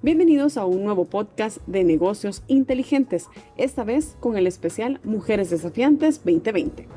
Bienvenidos a un nuevo podcast de negocios inteligentes, esta vez con el especial Mujeres Desafiantes 2020.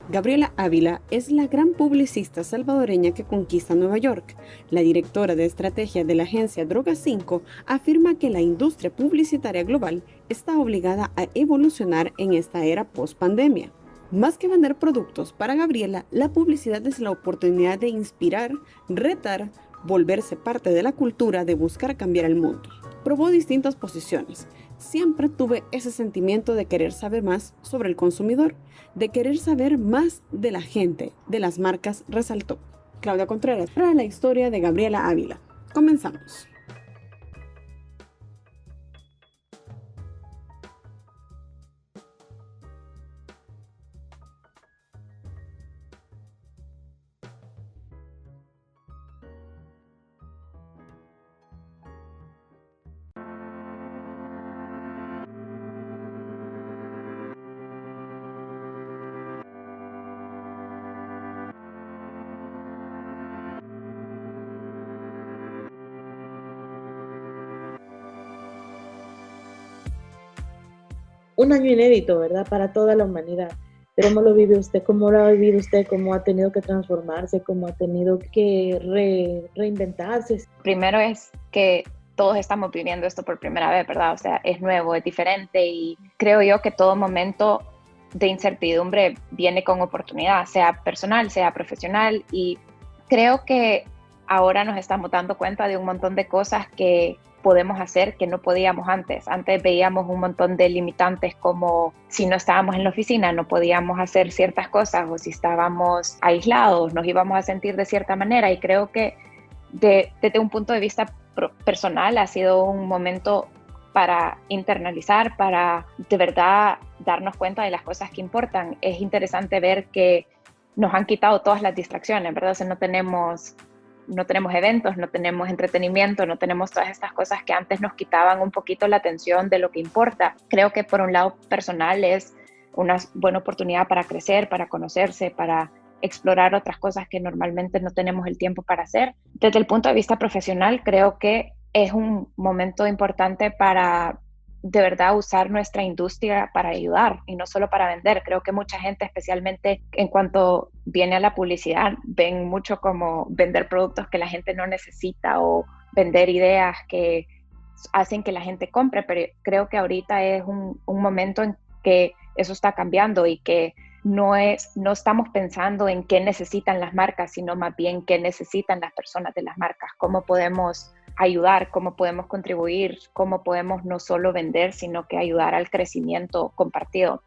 Gabriela Ávila es la gran publicista salvadoreña que conquista Nueva York. La directora de estrategia de la agencia Droga 5 afirma que la industria publicitaria global está obligada a evolucionar en esta era post-pandemia. Más que vender productos, para Gabriela, la publicidad es la oportunidad de inspirar, retar, volverse parte de la cultura de buscar cambiar el mundo. Probó distintas posiciones. Siempre tuve ese sentimiento de querer saber más sobre el consumidor, de querer saber más de la gente, de las marcas, resaltó. Claudia Contreras, para la historia de Gabriela Ávila. Comenzamos. Un año inédito, ¿verdad? Para toda la humanidad. Pero ¿cómo lo vive usted? ¿Cómo lo ha vivido usted? ¿Cómo ha tenido que transformarse? ¿Cómo ha tenido que reinventarse? Primero es que todos estamos viviendo esto por primera vez, ¿verdad? O sea, es nuevo, es diferente y creo yo que todo momento de incertidumbre viene con oportunidad, sea personal, sea profesional, y creo que ahora nos estamos dando cuenta de un montón de cosas que podemos hacer que no podíamos antes. Antes veíamos un montón de limitantes, como si no estábamos en la oficina no podíamos hacer ciertas cosas, o si estábamos aislados nos íbamos a sentir de cierta manera, y creo que desde un punto de vista personal ha sido un momento para internalizar, para de verdad darnos cuenta de las cosas que importan. Es interesante ver que nos han quitado todas las distracciones, ¿verdad? O sea, no tenemos eventos, no tenemos entretenimiento, no tenemos todas estas cosas que antes nos quitaban un poquito la atención de lo que importa. Creo que por un lado personal es una buena oportunidad para crecer, para conocerse, para explorar otras cosas que normalmente no tenemos el tiempo para hacer. Desde el punto de vista profesional, creo que es un momento importante para de verdad usar nuestra industria para ayudar y no solo para vender. Creo que mucha gente, especialmente en cuanto viene a la publicidad, ven mucho como vender productos que la gente no necesita o vender ideas que hacen que la gente compre, pero creo que ahorita es un momento en que eso está cambiando y que no estamos pensando en qué necesitan las marcas, sino más bien qué necesitan las personas de las marcas, cómo podemos ayudar, cómo podemos contribuir, cómo podemos no solo vender, sino que ayudar al crecimiento compartido.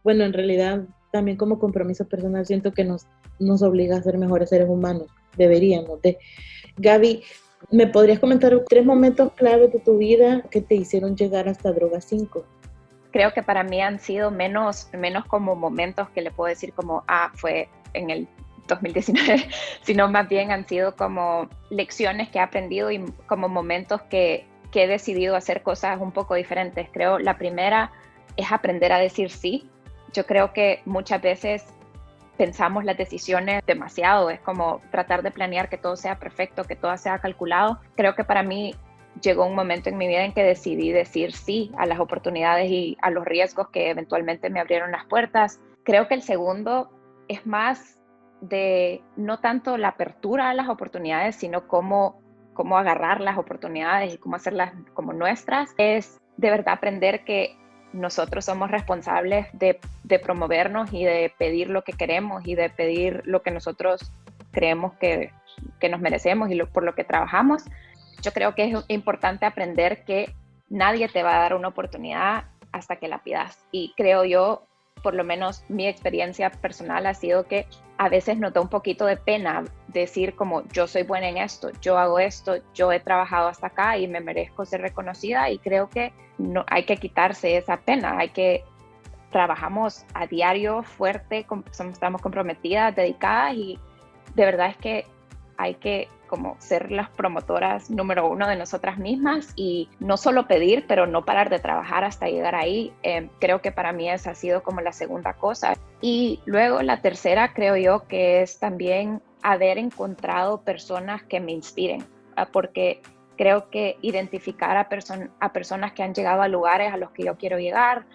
Bueno, en realidad también como compromiso personal siento que nos obliga a ser mejores seres humanos, deberíamos de. Gaby, ¿me podrías comentar 3 momentos claves de tu vida que te hicieron llegar hasta Droga 5? Creo que para mí han sido menos como momentos que le puedo decir como, fue en el 2019, sino más bien han sido como lecciones que he aprendido y como momentos que he decidido hacer cosas un poco diferentes. Creo la primera es aprender a decir sí. Yo creo que muchas veces pensamos las decisiones demasiado, es como tratar de planear que todo sea perfecto, que todo sea calculado. Creo que para mí llegó un momento en mi vida en que decidí decir sí a las oportunidades y a los riesgos que eventualmente me abrieron las puertas. Creo que el segundo es más de no tanto la apertura a las oportunidades, sino cómo agarrar las oportunidades y cómo hacerlas como nuestras. Es de verdad aprender que nosotros somos responsables de promovernos y de pedir lo que queremos y de pedir lo que nosotros creemos que nos merecemos y por lo que trabajamos. Yo creo que es importante aprender que nadie te va a dar una oportunidad hasta que la pidas. Y creo yo, por lo menos mi experiencia personal ha sido que a veces nos da un poquito de pena decir como yo soy buena en esto, yo hago esto, yo he trabajado hasta acá y me merezco ser reconocida, y creo que no hay que quitarse esa pena, trabajamos a diario fuerte, estamos comprometidas, dedicadas, y de verdad es que hay que como ser las promotoras número 1 de nosotras mismas y no solo pedir, pero no parar de trabajar hasta llegar ahí. Creo que para mí esa ha sido como la segunda cosa. Y luego la tercera creo yo que es también haber encontrado personas que me inspiren, porque Creo que identificar a personas que han llegado a lugares a los que yo quiero llegar,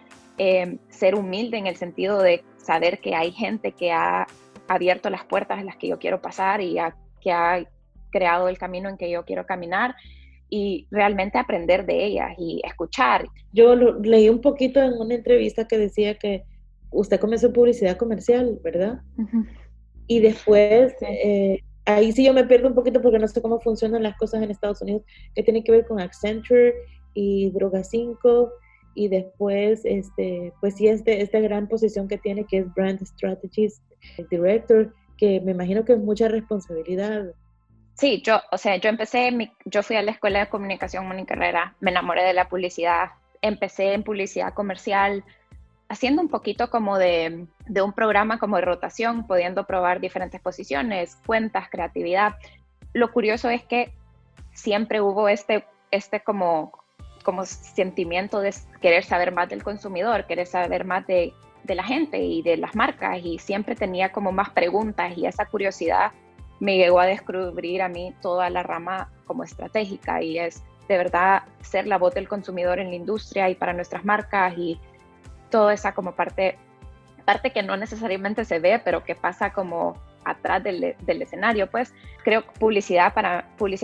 ser humilde en el sentido de saber que hay gente que ha abierto las puertas en las que yo quiero pasar y que ha creado el camino en que yo quiero caminar, y realmente aprender de ellas y escuchar. Yo leí un poquito en una entrevista que decía que usted comenzó en publicidad comercial, ¿verdad? Uh-huh. Y después, Sí. ahí sí yo me pierdo un poquito porque no sé cómo funcionan las cosas en Estados Unidos, que tiene que ver con Accenture y Droga 5, y después, pues sí, esta gran posición que tiene, que es Brand Strategist Director, que me imagino que es mucha responsabilidad. Sí, yo fui a la escuela de comunicación, mi carrera, me enamoré de la publicidad, empecé en publicidad comercial, haciendo un poquito como de un programa como de rotación, pudiendo probar diferentes posiciones, cuentas, creatividad. Lo curioso es que siempre hubo este como sentimiento de querer saber más del consumidor, querer saber más de la gente y de las marcas, y siempre tenía como más preguntas, y esa curiosidad me llegó a descubrir a mí toda la rama como estratégica, y es de verdad ser la voz del consumidor en la industria y para nuestras marcas, y toda esa como parte que no necesariamente se ve, pero que pasa como atrás del escenario. Pues creo que publicidad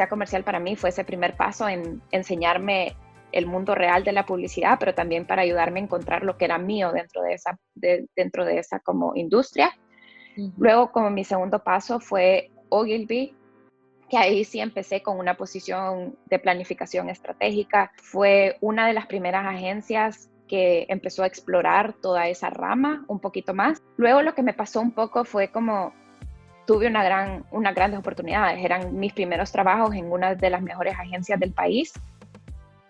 comercial para mí fue ese primer paso en enseñarme el mundo real de la publicidad, pero también para ayudarme a encontrar lo que era mío dentro de esa como industria. Uh-huh. Luego, como mi segundo paso fue Ogilvy, que ahí sí empecé con una posición de planificación estratégica. Fue una de las primeras agencias que empezó a explorar toda esa rama un poquito más. Luego lo que me pasó un poco fue como tuve unas grandes oportunidades. Eran mis primeros trabajos en una de las mejores agencias del país,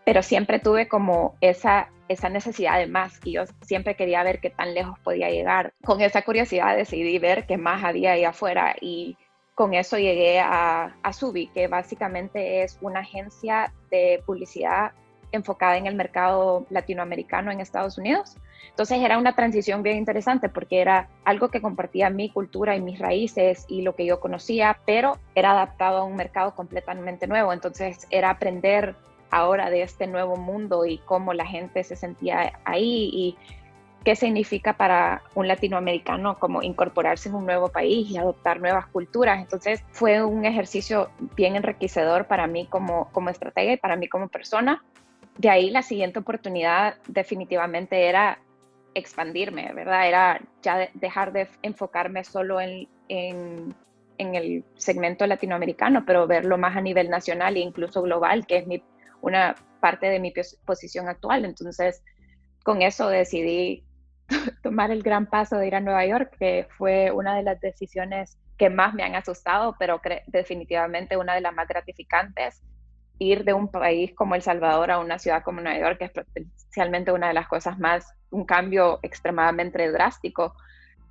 pero siempre tuve como esa necesidad de más, y yo siempre quería ver qué tan lejos podía llegar. Con esa curiosidad decidí ver qué más había ahí afuera, y con eso llegué a Zuby, que básicamente es una agencia de publicidad enfocada en el mercado latinoamericano en Estados Unidos. Entonces era una transición bien interesante porque era algo que compartía mi cultura y mis raíces y lo que yo conocía, pero era adaptado a un mercado completamente nuevo. Entonces era aprender ahora de este nuevo mundo y cómo la gente se sentía ahí y qué significa para un latinoamericano como incorporarse en un nuevo país y adoptar nuevas culturas. Entonces fue un ejercicio bien enriquecedor para mí como estratega y para mí como persona. De ahí la siguiente oportunidad definitivamente era expandirme, ¿verdad? Era ya dejar de enfocarme solo en el segmento latinoamericano, pero verlo más a nivel nacional e incluso global, que es una parte de mi posición actual. Entonces, con eso decidí tomar el gran paso de ir a Nueva York, que fue una de las decisiones que más me han asustado, pero definitivamente una de las más gratificantes. Ir de un país como El Salvador a una ciudad como Nueva York es potencialmente una de las cosas un cambio extremadamente drástico.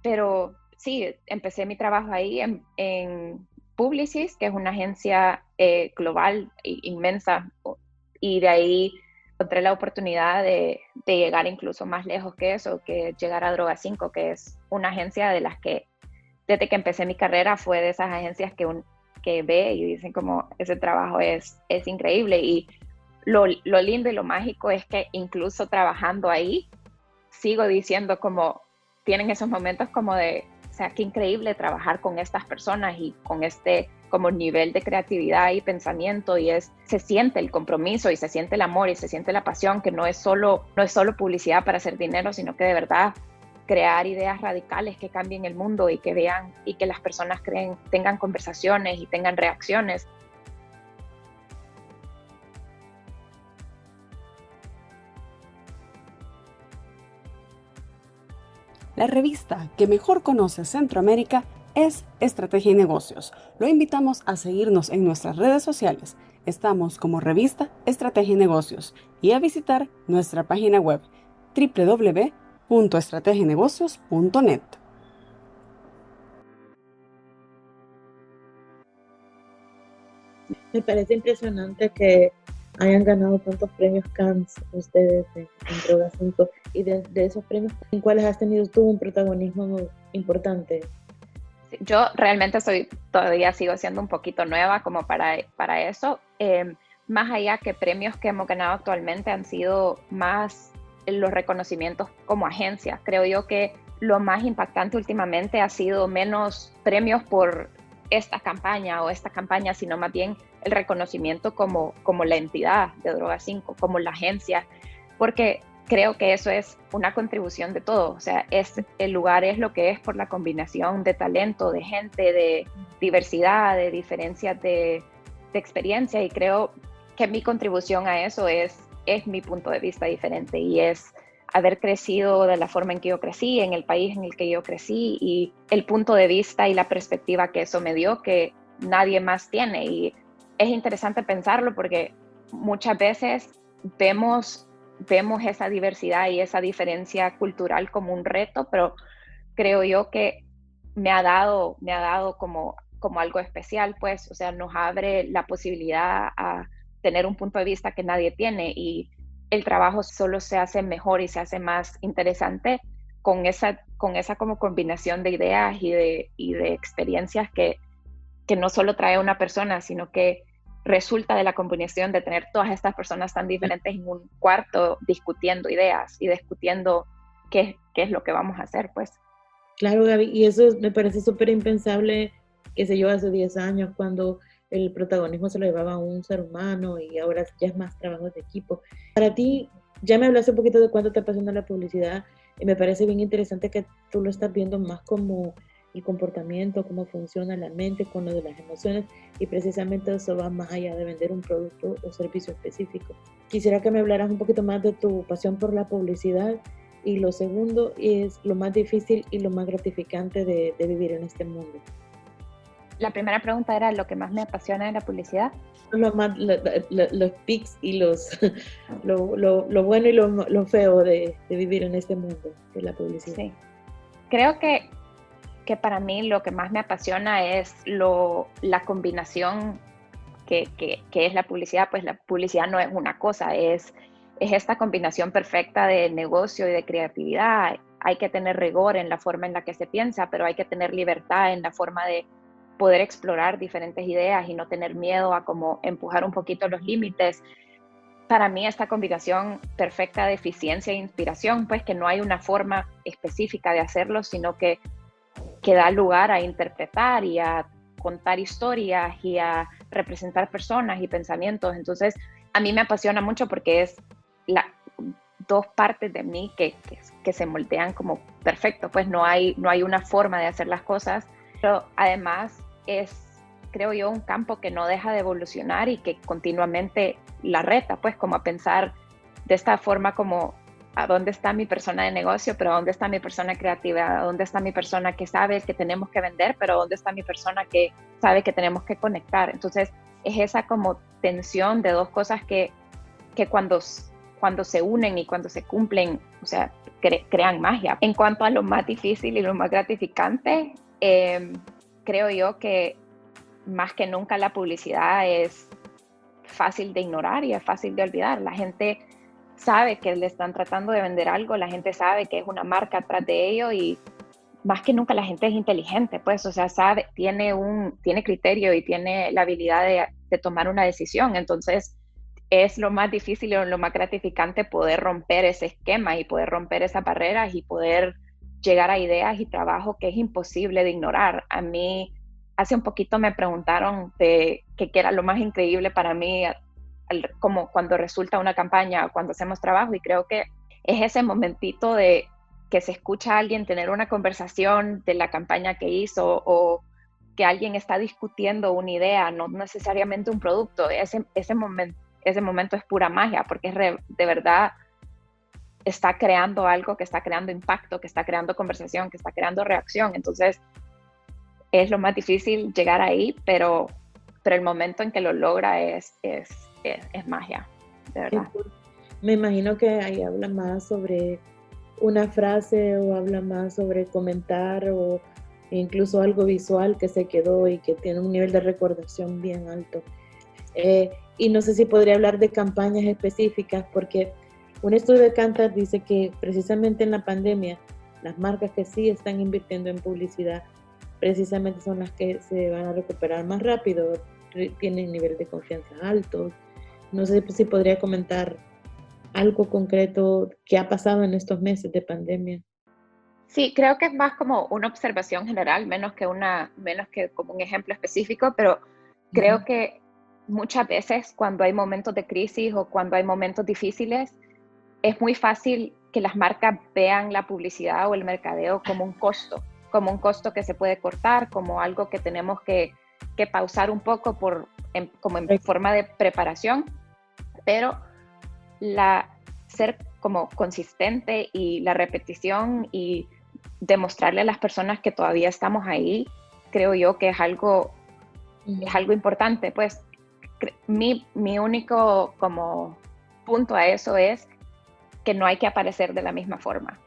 Pero sí, empecé mi trabajo ahí en Publicis, que es una agencia global inmensa, y de ahí encontré la oportunidad de llegar incluso más lejos que eso, que llegar a Droga 5, que es una agencia de las que desde que empecé mi carrera fue de esas agencias que ve y dicen como ese trabajo es increíble. Y lo lindo y lo mágico es que incluso trabajando ahí sigo diciendo como tienen esos momentos como de, o sea, qué increíble trabajar con estas personas y con este como nivel de creatividad y pensamiento, y se siente el compromiso y se siente el amor y se siente la pasión, que no es solo publicidad para hacer dinero, sino que de verdad crear ideas radicales que cambien el mundo y que vean y que las personas tengan conversaciones y tengan reacciones. La revista que mejor conoce Centroamérica es Estrategia y Negocios. Lo invitamos a seguirnos en nuestras redes sociales. Estamos como revista Estrategia y Negocios, y a visitar nuestra página web www.estrategianegocios.net. Me parece impresionante que hayan ganado tantos premios Cannes ustedes en Droga 5, y de esos premios, ¿en cuáles has tenido tú un protagonismo importante? Yo realmente todavía sigo siendo un poquito nueva como para eso. más allá que premios que hemos ganado actualmente han sido más los reconocimientos como agencia. Creo yo que lo más impactante últimamente ha sido menos premios por esta campaña o esta campaña, sino más bien el reconocimiento como la entidad de Droga 5, como la agencia, porque creo que eso es una contribución de todo. O sea, el lugar es lo que es por la combinación de talento, de gente, de diversidad, de diferencias de experiencia, y creo que mi contribución a eso es mi punto de vista diferente, y es haber crecido de la forma en que yo crecí, en el país en el que yo crecí, y el punto de vista y la perspectiva que eso me dio que nadie más tiene. Y es interesante pensarlo porque muchas veces vemos esa diversidad y esa diferencia cultural como un reto, pero creo yo que me ha dado como algo especial, pues, o sea, nos abre la posibilidad a tener un punto de vista que nadie tiene, y el trabajo solo se hace mejor y se hace más interesante con esa como combinación de ideas y de experiencias que no solo trae una persona, sino que resulta de la combinación de tener todas estas personas tan diferentes en un cuarto discutiendo ideas y discutiendo qué es lo que vamos a hacer, pues. Claro, Gaby, y eso me parece súper impensable, qué sé yo, hace 10 años, cuando el protagonismo se lo llevaba a un ser humano, y ahora ya es más trabajo de equipo. Para ti, ya me hablaste un poquito de cuánto te apasiona la publicidad, y me parece bien interesante que tú lo estás viendo más como el comportamiento, cómo funciona la mente con lo de las emociones, y precisamente eso va más allá de vender un producto o servicio específico. Quisiera que me hablaras un poquito más de tu pasión por la publicidad, y lo segundo es lo más difícil y lo más gratificante de vivir en este mundo. La primera pregunta era lo que más me apasiona de la publicidad. Los pics y lo bueno y lo feo de vivir en este mundo de la publicidad. Sí. Creo que para mí lo que más me apasiona es la combinación que es la publicidad. Pues la publicidad no es una cosa, es esta combinación perfecta de negocio y de creatividad. Hay que tener rigor en la forma en la que se piensa, pero hay que tener libertad en la forma de poder explorar diferentes ideas y no tener miedo a como empujar un poquito los límites. Para mí esta combinación perfecta de eficiencia e inspiración, pues que no hay una forma específica de hacerlo, sino que da lugar a interpretar y a contar historias y a representar personas y pensamientos. Entonces, a mí me apasiona mucho porque es dos partes de mí que se moldean como perfecto. Pues no hay una forma de hacer las cosas, pero además es, creo yo, un campo que no deja de evolucionar y que continuamente la reta, pues como a pensar de esta forma como a dónde está mi persona de negocio, pero a dónde está mi persona creativa, a dónde está mi persona que sabe que tenemos que vender, pero a dónde está mi persona que sabe que tenemos que conectar. Entonces es esa como tensión de dos cosas que cuando se unen y cuando se cumplen, o sea, crean magia. En cuanto a lo más difícil y lo más gratificante, creo yo que más que nunca la publicidad es fácil de ignorar y es fácil de olvidar. La gente sabe que le están tratando de vender algo, la gente sabe que es una marca atrás de ello, y más que nunca la gente es inteligente, pues, o sea, sabe, tiene criterio y tiene la habilidad de tomar una decisión. Entonces es lo más difícil y lo más gratificante poder romper ese esquema y poder romper esas barreras y poder llegar a ideas y trabajo que es imposible de ignorar. A mí hace un poquito me preguntaron de qué era lo más increíble para mí, como cuando resulta una campaña, cuando hacemos trabajo, y creo que es ese momentito de que se escucha a alguien tener una conversación de la campaña que hizo, o que alguien está discutiendo una idea, no necesariamente un producto. Ese momento es pura magia, porque es de verdad está creando algo, que está creando impacto, que está creando conversación, que está creando reacción. Entonces es lo más difícil llegar ahí, pero el momento en que lo logra es magia, de verdad. Me imagino que ahí habla más sobre una frase, o habla más sobre comentar, o incluso algo visual que se quedó y que tiene un nivel de recordación bien alto. Y no sé si podría hablar de campañas específicas, porque un estudio de Kantar dice que precisamente en la pandemia las marcas que sí están invirtiendo en publicidad precisamente son las que se van a recuperar más rápido, tienen nivel de confianza alto, No sé si podría comentar algo concreto que ha pasado en estos meses de pandemia. Sí, creo que es más como una observación general, menos que como un ejemplo específico, pero creo que muchas veces cuando hay momentos de crisis o cuando hay momentos difíciles, es muy fácil que las marcas vean la publicidad o el mercadeo como un costo que se puede cortar, como algo que tenemos que pausar un poco como en forma de preparación, pero ser como consistente y la repetición y demostrarle a las personas que todavía estamos ahí, creo yo que es algo importante. Pues mi único como punto a eso es que no hay que aparecer de la misma forma.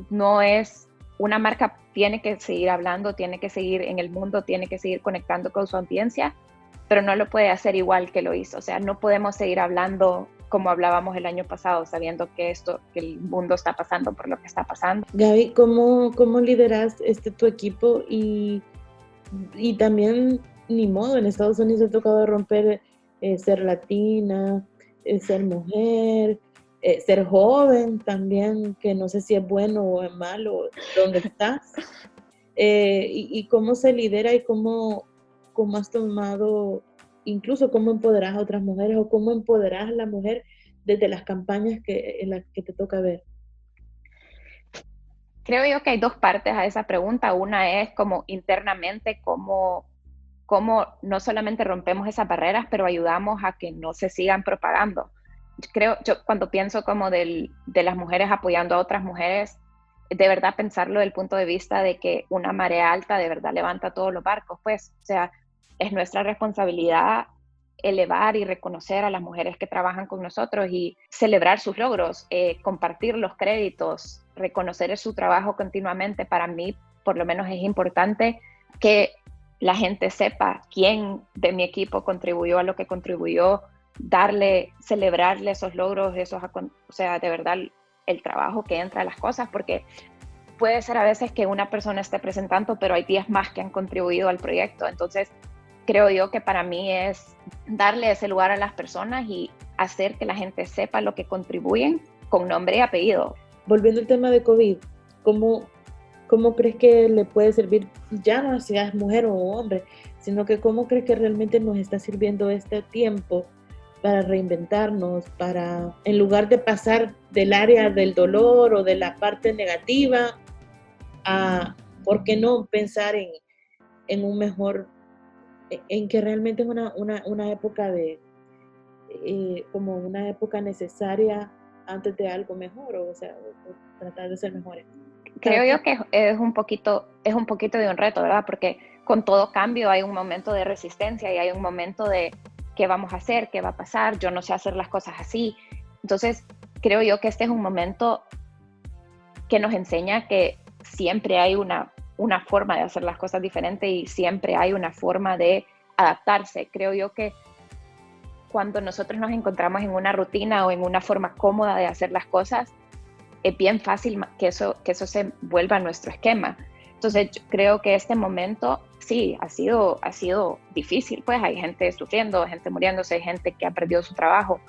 No es, una marca tiene que seguir hablando, tiene que seguir en el mundo, tiene que seguir conectando con su audiencia, pero no lo puede hacer igual que lo hizo. O sea, no podemos seguir hablando como hablábamos el año pasado, sabiendo que el mundo está pasando por lo que está pasando. Gaby, ¿cómo lideras tu equipo? Y también, ni modo, en Estados Unidos ha tocado romper ser latina, ser mujer, ser joven también, que no sé si es bueno o es malo, ¿dónde estás? Y cómo se lidera y cómo has tomado, incluso cómo empoderas a otras mujeres o cómo empoderas a la mujer desde las campañas en las que te toca ver. Creo yo que hay dos partes a esa pregunta. Una es como internamente, cómo no solamente rompemos esas barreras, pero ayudamos a que no se sigan propagando. Yo cuando pienso como de las mujeres apoyando a otras mujeres, de verdad pensarlo desde el punto de vista de que una marea alta de verdad levanta todos los barcos, pues, o sea, es nuestra responsabilidad elevar y reconocer a las mujeres que trabajan con nosotros y celebrar sus logros, compartir los créditos, reconocer su trabajo continuamente. Para mí, por lo menos, es importante que la gente sepa quién de mi equipo contribuyó a lo que contribuyó, celebrarle esos logros, o sea, de verdad el trabajo que entra a las cosas, porque puede ser a veces que una persona esté presentando, pero hay 10 más que han contribuido al proyecto. Entonces, creo yo que para mí es darle ese lugar a las personas y hacer que la gente sepa lo que contribuyen con nombre y apellido. Volviendo al tema de COVID, ¿cómo crees que le puede servir, ya no si es mujer o hombre, sino que cómo crees que realmente nos está sirviendo este tiempo para reinventarnos, para, en lugar de pasar del área del dolor o de la parte negativa, a, ¿por qué no pensar en un mejor, en que realmente es una época como una época necesaria antes de algo mejor, o sea, o tratar de ser mejores? Creo yo que es un poquito de un reto, ¿verdad? Porque con todo cambio hay un momento de resistencia y hay un momento de qué vamos a hacer, qué va a pasar, yo no sé hacer las cosas así. Entonces, creo yo que este es un momento que nos enseña que siempre hay una forma de hacer las cosas diferente y siempre hay una forma de adaptarse. Creo yo que cuando nosotros nos encontramos en una rutina o en una forma cómoda de hacer las cosas, es bien fácil que eso se vuelva nuestro esquema. Entonces, yo creo que este momento, sí, ha sido difícil, pues hay gente sufriendo, gente muriéndose, gente que ha perdido su trabajo,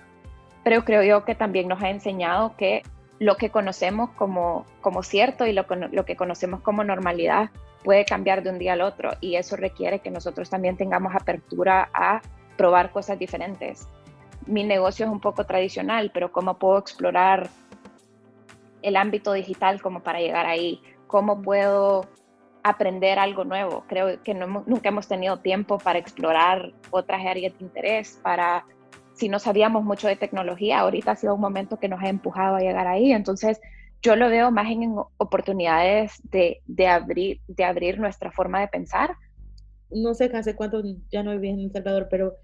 pero creo yo que también nos ha enseñado que lo que conocemos como cierto y lo que conocemos como normalidad puede cambiar de un día al otro, y eso requiere que nosotros también tengamos apertura a probar cosas diferentes. Mi negocio es un poco tradicional, pero ¿cómo puedo explorar el ámbito digital como para llegar ahí? ¿Cómo puedo aprender algo nuevo? Creo que nunca hemos tenido tiempo para explorar otras áreas de interés. Si no sabíamos mucho de tecnología, ahorita ha sido un momento que nos ha empujado a llegar ahí. Entonces, yo lo veo más en oportunidades de abrir nuestra forma de pensar. No sé hace cuánto ya no viví en El Salvador, pero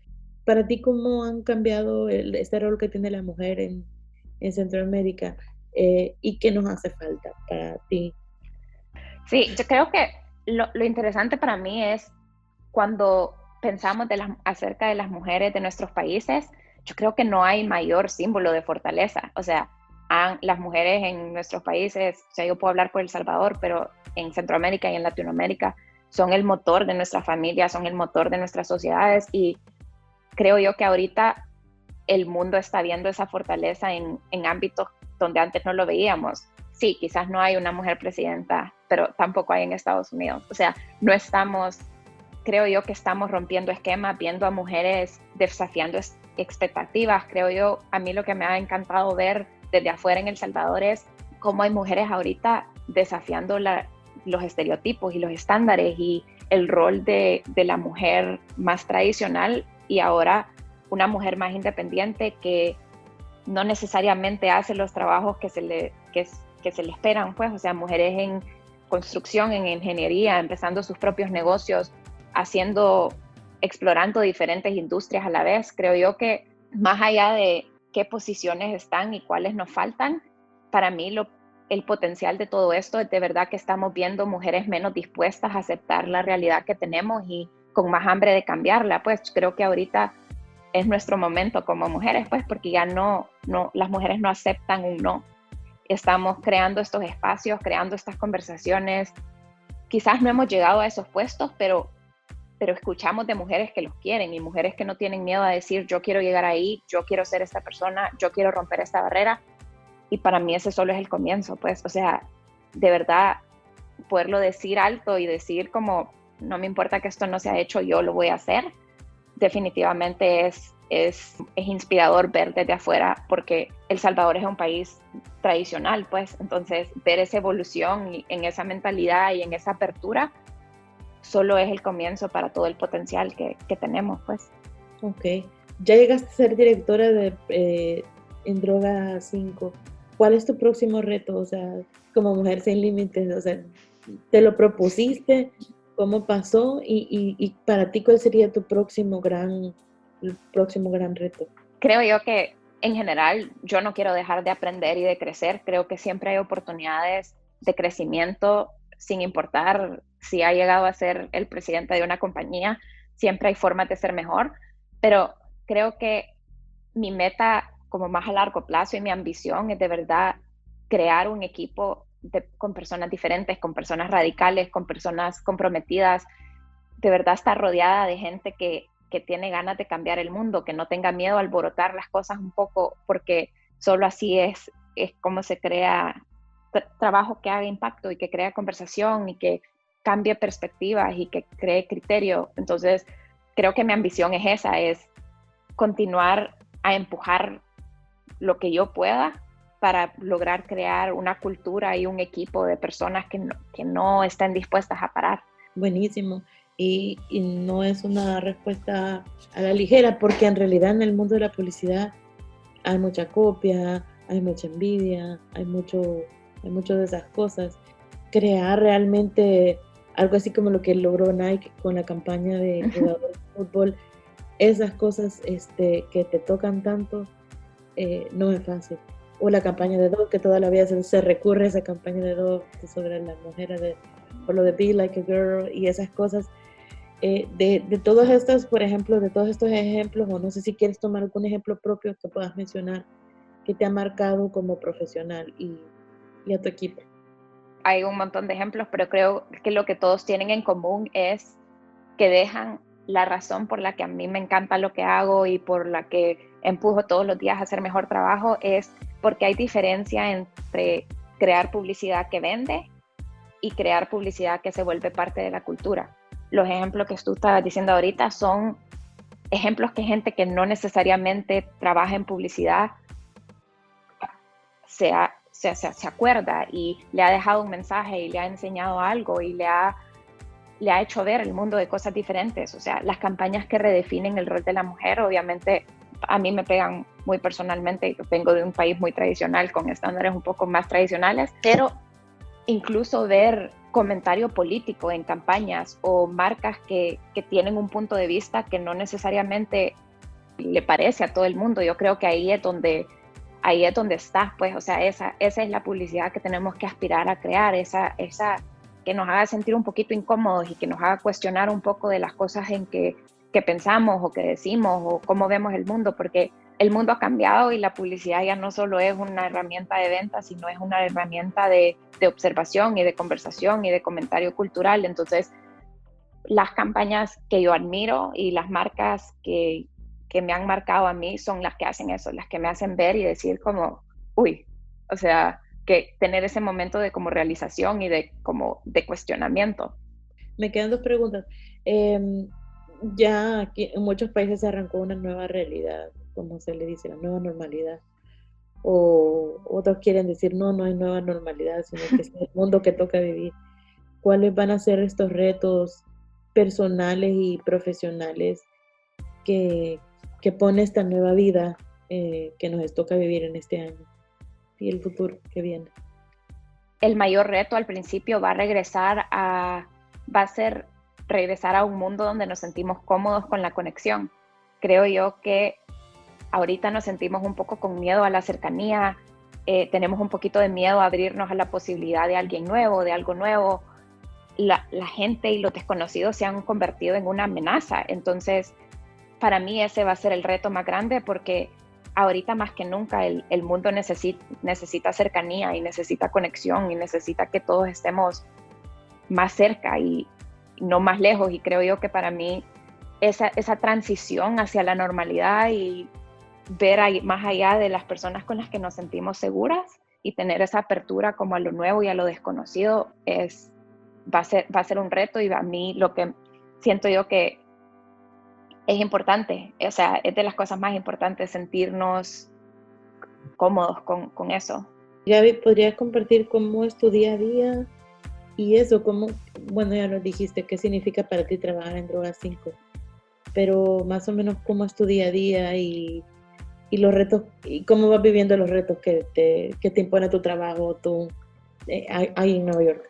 para ti, ¿cómo han cambiado este rol que tiene la mujer en Centroamérica? ¿Y qué nos hace falta para ti? Sí, yo creo que lo interesante para mí es cuando pensamos acerca de las mujeres de nuestros países, yo creo que no hay mayor símbolo de fortaleza. O sea, las mujeres en nuestros países, o sea, yo puedo hablar por El Salvador, pero en Centroamérica y en Latinoamérica son el motor de nuestra familia, son el motor de nuestras sociedades, y creo yo que ahorita el mundo está viendo esa fortaleza en ámbitos donde antes no lo veíamos. Sí, quizás no hay una mujer presidenta, pero tampoco hay en Estados Unidos. O sea, no estamos, creo yo que estamos rompiendo esquemas, viendo a mujeres desafiando expectativas. Creo yo, a mí lo que me ha encantado ver desde afuera en El Salvador es cómo hay mujeres ahorita desafiando los estereotipos y los estándares y el rol de la mujer más tradicional y ahora una mujer más independiente que no necesariamente hace los trabajos que se le esperan, pues, o sea, mujeres en construcción, en ingeniería, empezando sus propios negocios, explorando diferentes industrias a la vez. Creo yo que más allá de qué posiciones están y cuáles nos faltan, para mí el potencial de todo esto es de verdad que estamos viendo mujeres menos dispuestas a aceptar la realidad que tenemos y con más hambre de cambiarla. Pues creo que ahorita es nuestro momento como mujeres, pues porque ya no las mujeres no aceptan un no. Estamos creando estos espacios, creando estas conversaciones. Quizás no hemos llegado a esos puestos, pero escuchamos de mujeres que los quieren y mujeres que no tienen miedo a decir yo quiero llegar ahí, yo quiero ser esta persona, yo quiero romper esta barrera. Y para mí ese solo es el comienzo, pues, o sea, de verdad, poderlo decir alto y decir como, no me importa que esto no se ha hecho, yo lo voy a hacer, definitivamente es inspirador ver desde afuera, porque El Salvador es un país tradicional, pues, entonces ver esa evolución en esa mentalidad y en esa apertura, solo es el comienzo para todo el potencial que tenemos, pues. Ok, ya llegaste a ser directora en Droga 5. ¿Cuál es tu próximo reto? O sea, como Mujer Sin Límites, o sea, ¿te lo propusiste? ¿Cómo pasó? Y para ti, ¿cuál sería tu próximo gran reto? Creo yo que en general yo no quiero dejar de aprender y de crecer. Creo que siempre hay oportunidades de crecimiento sin importar si ha llegado a ser el presidente de una compañía. Siempre hay formas de ser mejor, pero creo que mi meta como más a largo plazo y mi ambición es de verdad crear un equipo con personas diferentes, con personas radicales, con personas comprometidas, de verdad estar rodeada de gente que tiene ganas de cambiar el mundo, que no tenga miedo a alborotar las cosas un poco, porque solo así es como se crea trabajo que haga impacto y que crea conversación y que cambie perspectivas y que cree criterio. Entonces, creo que mi ambición es esa, es continuar a empujar lo que yo pueda para lograr crear una cultura y un equipo de personas que no estén dispuestas a parar. Buenísimo. Y no es una respuesta a la ligera, porque en realidad en el mundo de la publicidad hay mucha copia, hay mucha envidia, hay mucho de esas cosas. Crear realmente algo así como lo que logró Nike con la campaña de jugadores de fútbol, esas cosas que te tocan tanto, no es fácil. O la campaña de Dove, que toda la vida se recurre a esa campaña de Dove sobre las mujeres, por lo de Be Like a Girl y esas cosas. De todos estos, por ejemplo, de todos estos ejemplos, o no sé si quieres tomar algún ejemplo propio que puedas mencionar que te ha marcado como profesional y a tu equipo. Hay un montón de ejemplos, pero creo que lo que todos tienen en común es que dejan la razón por la que a mí me encanta lo que hago y por la que empujo todos los días a hacer mejor trabajo, es porque hay diferencia entre crear publicidad que vende y crear publicidad que se vuelve parte de la cultura. Los ejemplos que tú estabas diciendo ahorita son ejemplos que gente que no necesariamente trabaja en publicidad se acuerda y le ha dejado un mensaje y le ha enseñado algo y le ha hecho ver el mundo de cosas diferentes. O sea, las campañas que redefinen el rol de la mujer, obviamente a mí me pegan muy personalmente. Yo vengo de un país muy tradicional con estándares un poco más tradicionales, pero incluso ver comentario político en campañas o marcas que tienen un punto de vista que no necesariamente le parece a todo el mundo. Yo creo que ahí es donde está, pues, o sea, esa es la publicidad que tenemos que aspirar a crear, esa que nos haga sentir un poquito incómodos y que nos haga cuestionar un poco de las cosas en que pensamos o que decimos o cómo vemos el mundo, porque el mundo ha cambiado y la publicidad ya no solo es una herramienta de venta, sino es una herramienta de observación y de conversación y de comentario cultural. Entonces, las campañas que yo admiro y las marcas que que me han marcado a mí son las que hacen eso, las que me hacen ver y decir como, uy, o sea, que tener ese momento de como realización y de como de cuestionamiento. Me quedan dos preguntas. Ya aquí en muchos países se arrancó una nueva realidad, como se le dice, la nueva normalidad. O otros quieren decir, no, no hay nueva normalidad, sino que es el mundo que toca vivir. ¿Cuáles van a ser estos retos personales y profesionales que pone esta nueva vida que nos toca vivir en este año y el futuro que viene? El mayor reto al principio va a ser regresar a un mundo donde nos sentimos cómodos con la conexión. Creo yo que ahorita nos sentimos un poco con miedo a la cercanía, tenemos un poquito de miedo a abrirnos a la posibilidad de alguien nuevo, de algo nuevo. La gente y los desconocidos se han convertido en una amenaza. Entonces, para mí ese va a ser el reto más grande, porque ahorita más que nunca el mundo necesita cercanía y necesita conexión y necesita que todos estemos más cerca y no más lejos. Y creo yo que para mí esa transición hacia la normalidad y ver más allá de las personas con las que nos sentimos seguras y tener esa apertura como a lo nuevo y a lo desconocido va a ser un reto. Y a mí lo que siento yo que es importante, o sea, es de las cosas más importantes sentirnos cómodos con eso. Gaby, ¿podrías compartir cómo es tu día a día? Y eso, bueno, ya nos dijiste qué significa para ti trabajar en Droga 5, pero más o menos cómo es tu día a día y los retos, y cómo vas viviendo los retos que te impone tu trabajo ahí en Nueva York.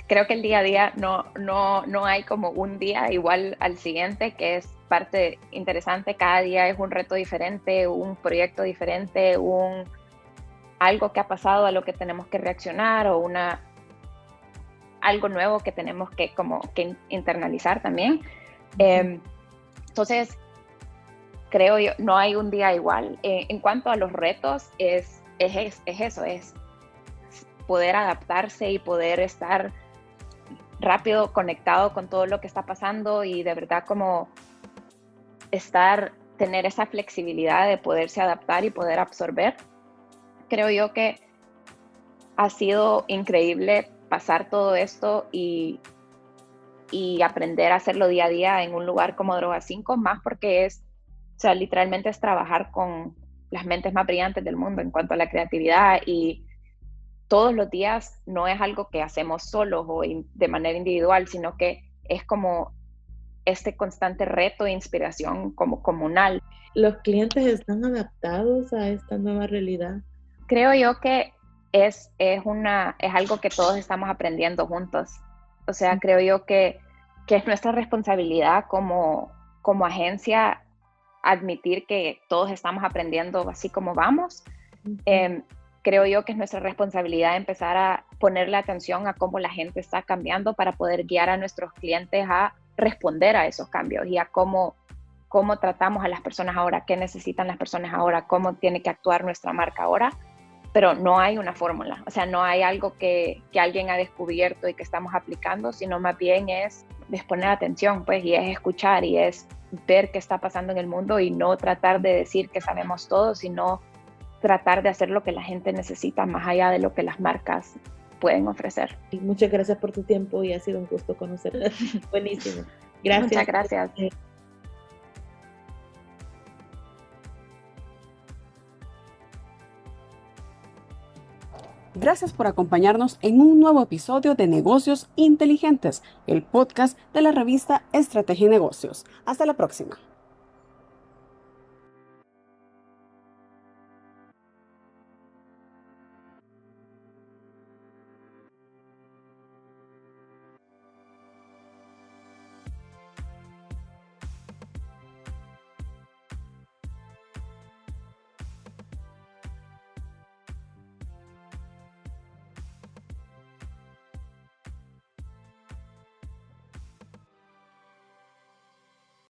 Creo que el día a día no hay como un día igual al siguiente, que es parte interesante. Cada día es un reto diferente, un proyecto diferente, algo que ha pasado a lo que tenemos que reaccionar o algo nuevo que tenemos que internalizar también. Entonces, creo yo, no hay un día igual. En cuanto a los retos, es eso, es poder adaptarse y poder estar rápido conectado con todo lo que está pasando y de verdad como tener esa flexibilidad de poderse adaptar y poder absorber. Creo yo que ha sido increíble pasar todo esto y aprender a hacerlo día a día en un lugar como Droga 5, más porque o sea, literalmente es trabajar con las mentes más brillantes del mundo en cuanto a la creatividad, y todos los días no es algo que hacemos solos o de manera individual, sino que es como este constante reto e inspiración como comunal. ¿Los clientes están adaptados a esta nueva realidad? Creo yo que es algo que todos estamos aprendiendo juntos. O sea, creo yo que es nuestra responsabilidad como agencia admitir que todos estamos aprendiendo así como vamos. Creo yo que es nuestra responsabilidad empezar a ponerle atención a cómo la gente está cambiando para poder guiar a nuestros clientes a responder a esos cambios y a cómo tratamos a las personas ahora, qué necesitan las personas ahora, cómo tiene que actuar nuestra marca ahora. Pero no hay una fórmula, o sea, no hay algo que alguien ha descubierto y que estamos aplicando, sino más bien es poner atención, pues, y es escuchar y es ver qué está pasando en el mundo y no tratar de decir que sabemos todo, sino tratar de hacer lo que la gente necesita más allá de lo que las marcas pueden ofrecer. Y muchas gracias por tu tiempo y ha sido un gusto conocerte. Buenísimo. Gracias. Muchas gracias. Gracias por acompañarnos en un nuevo episodio de Negocios Inteligentes, el podcast de la revista Estrategia y Negocios. Hasta la próxima.